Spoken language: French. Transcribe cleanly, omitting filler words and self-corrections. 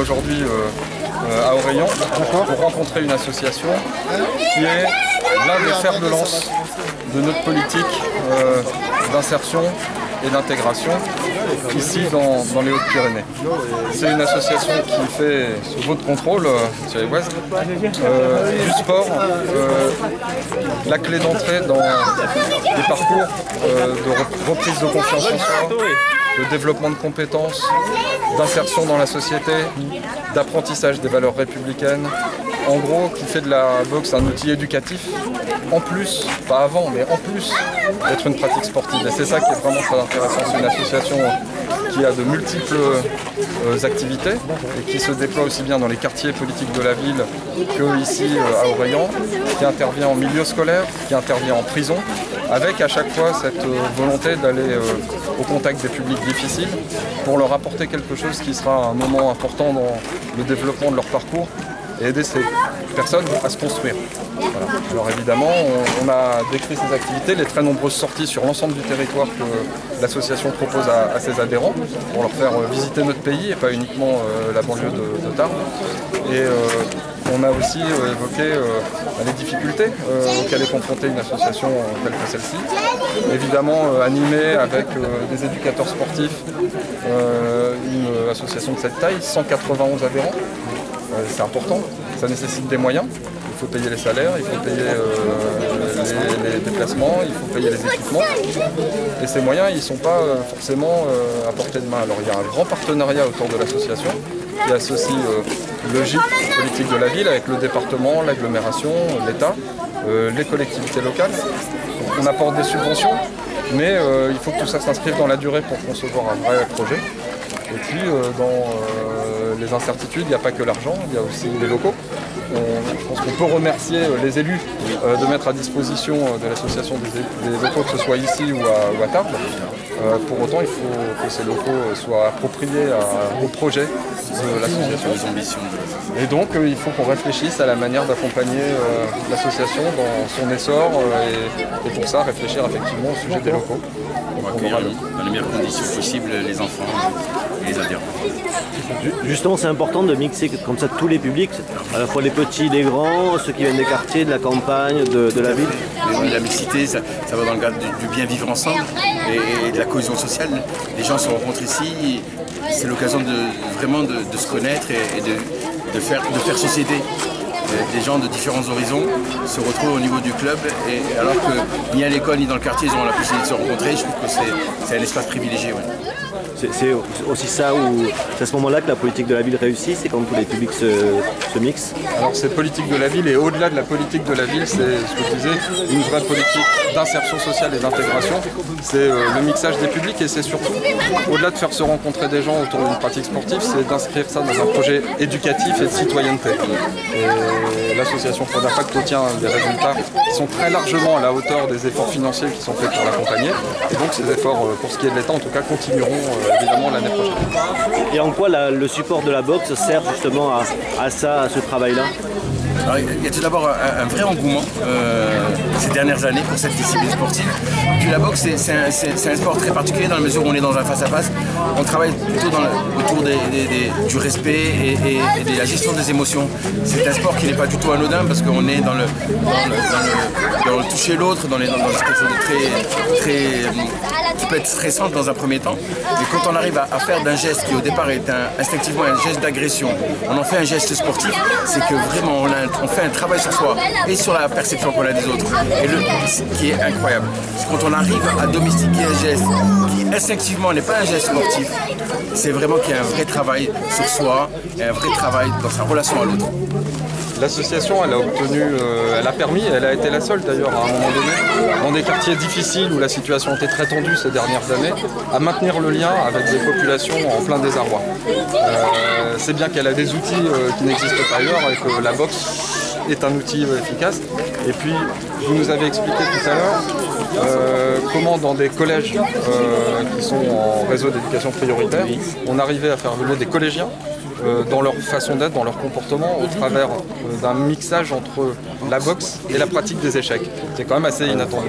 aujourd'hui à Orayon pour rencontrer une association qui est l'un des fers de lance de notre politique d'insertion et d'intégration ici dans les Hautes-Pyrénées. C'est une association qui fait sous votre contrôle, Thierry Ouest, du sport la clé d'entrée dans des parcours de reprise de confiance en soi, de développement de compétences, d'insertion dans la société, d'apprentissage des valeurs républicaines. En gros, qui fait de la boxe un outil éducatif, en plus, pas avant, mais en plus d'être une pratique sportive. Et c'est ça qui est vraiment très intéressant. C'est une association qui a de multiples activités et qui se déploie aussi bien dans les quartiers politiques de la ville que ici à Orayon, qui intervient en milieu scolaire, qui intervient en prison, avec à chaque fois cette volonté d'aller au contact des publics difficiles pour leur apporter quelque chose qui sera un moment important dans le développement de leur parcours et aider ces personnes à se construire. Voilà. Alors évidemment, on a décrit ces activités, les très nombreuses sorties sur l'ensemble du territoire que l'association propose à ses adhérents pour leur faire visiter notre pays et pas uniquement la banlieue de Tarbes. Et on a aussi évoqué les difficultés auxquelles est confrontée une association telle que celle-ci. Évidemment animée avec des éducateurs sportifs, une association de cette taille, 191 adhérents. C'est important, ça nécessite des moyens. Il faut payer les salaires, il faut payer les déplacements, il faut payer les équipements. Et ces moyens, ils ne sont pas forcément à portée de main. Alors il y a un grand partenariat autour de l'association qui associe le GIP politique de la ville avec le département, l'agglomération, l'État, les collectivités locales. On apporte des subventions, mais il faut que tout ça s'inscrive dans la durée pour concevoir un vrai projet. Et puis dans les incertitudes, il n'y a pas que l'argent, il y a aussi les locaux. Je pense qu'on peut remercier les élus de mettre à disposition de l'association des locaux, que ce soit ici ou à Tarbes. Pour autant, il faut que ces locaux soient appropriés au projet de l'association. Et donc, il faut qu'on réfléchisse à la manière d'accompagner l'association dans son essor et pour ça, réfléchir effectivement au sujet des locaux. Pour accueillir dans les meilleures conditions possibles les enfants et les adhérents. Justement, c'est important de mixer comme ça tous les publics, à la fois les petits, les grands, ceux qui viennent des quartiers, de la campagne, de la ville. La mixité, ça va dans le cadre du bien vivre ensemble et de la cohésion sociale. Les gens se rencontrent ici, c'est l'occasion vraiment de se connaître et de faire société. Des gens de différents horizons se retrouvent au niveau du club et alors que ni à l'école ni dans le quartier ils ont la possibilité de se rencontrer, je trouve que c'est un espace privilégié. Ouais. C'est aussi ça où c'est à ce moment-là que la politique de la ville réussit, c'est quand tous les publics se mixent. Alors c'est politique de la ville et au-delà de la politique de la ville, c'est ce que je disais, une vraie politique d'insertion sociale et d'intégration. C'est le mixage des publics et c'est surtout, au-delà de faire se rencontrer des gens autour d'une pratique sportive, c'est d'inscrire ça dans un projet éducatif et de citoyenneté. Et l'association Pro d'Impact obtient des résultats qui sont très largement à la hauteur des efforts financiers qui sont faits pour l'accompagner. Et donc ces efforts, pour ce qui est de l'État en tout cas, continueront évidemment l'année prochaine. Et en quoi le support de la boxe sert justement à ça, à ce travail-là? Alors, il y a tout d'abord un vrai engouement ces dernières années pour cette discipline sportive. Puis la boxe, c'est un sport très particulier dans la mesure où on est dans un face-à-face. On travaille plutôt autour du respect et de la gestion des émotions. C'est un sport qui n'est pas du tout anodin parce qu'on est dans le toucher l'autre, dans quelque chose de qui peut être stressant dans un premier temps. Mais quand on arrive à faire d'un geste qui au départ est instinctivement un geste d'agression, on en fait un geste sportif, c'est que vraiment on fait un travail sur soi et sur la perception qu'on a des autres. Et ce qui est incroyable, c'est quand on arrive à domestiquer un geste qui instinctivement n'est pas un geste sportif, c'est vraiment qu'il y a un vrai travail sur soi et un vrai travail dans sa relation à l'autre. L'association, elle a permis, elle a été la seule d'ailleurs à un moment donné, dans des quartiers difficiles où la situation était très tendue ces dernières années, à maintenir le lien avec des populations en plein désarroi. C'est bien qu'elle a des outils qui n'existent pas ailleurs et que la boxe est un outil efficace. Et puis, vous nous avez expliqué tout à l'heure comment dans des collèges qui sont en réseau d'éducation prioritaire, on arrivait à faire venir des collégiens dans leur façon d'être, dans leur comportement, au travers d'un mixage entre la boxe et la pratique des échecs. C'est quand même assez inattendu.